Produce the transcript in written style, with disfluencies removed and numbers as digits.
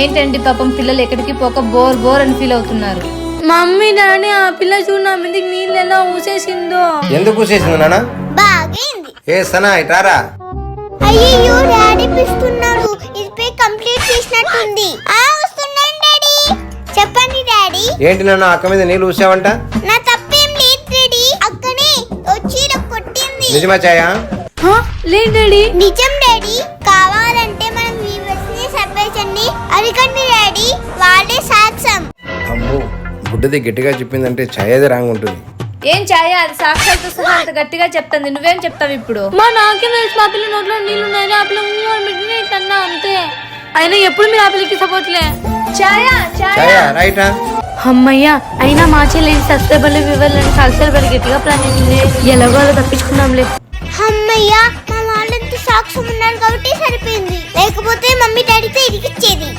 ఏంటండి పాపం పిల్లలు ఎక్కడికి పోక బోర్ బోర్ అని ఫీల్ అవుతున్నారు. మమ్మీ డాడీ ఆ పిల్ల చూడు నా మీదకి నీళ్ళు ఎలా ఊసేసిందో. ఎందుకు ఊసేసింది నాన్న? బాగైంది. ఏ సనా ఇటారా. అయ్యో డాడీ పిస్తున్నాడు. ఇది కంప్లీట్ చేసినట్టుంది. వస్తున్నాను డాడీ. చెప్పండి డాడీ. ఏంటి నాన్న అక్క మీద నీళ్ళు ఊసావంట? నా తప్పేం లేదు డాడీ. అక్కనే వచ్చి కొట్టింది. నిజమా ఛాయా? లేదు డాడీ. నిజం డాడీ. కావాలంటే మనం వ్యూవర్స్ ని సర్ప్రైజ్ ని అడగండి డాడీ. వాళ్ళే సాక్ష్యం. అమ్మో గుడ్డది గట్టిగా చెప్పిందంటే ఛాయదే రాంగ్ ఉంటుంది. ఏం ఛాయ, అది సాక్షాత్తు సహా అంత గట్టిగా చెప్తుంది, నువ్వేం చెప్తావు ఇప్పుడు? మా నాకే తెలుసు మా పిల్ల నోట్లో నీళ్ళు ఉన్నాయి. ఆ పిల్ల పెట్టిన ఇట్లన్నా అంతే. అయినా ఎప్పుడు మీరు ఆ పిల్లకి సపోర్ట్లే. ఛాయ ఛాయ ఛాయా రైటా? అమ్మయ్యా, అయినా మా చెల్లి సబ్స్క్రైబర్లు వివర్లని సాక్షాలు పడి గట్టిగా ప్లాన్ చేసింది. ఎలాగో అలా తప్పించుకున్నాంలే. అమ్మయ్యా, మా వాళ్ళంతా సాక్ష్యం ఉన్నారు కాబట్టి సరిపోయింది. లేకపోతే మమ్మీ డాడీతో ఇరికిచ్చేది.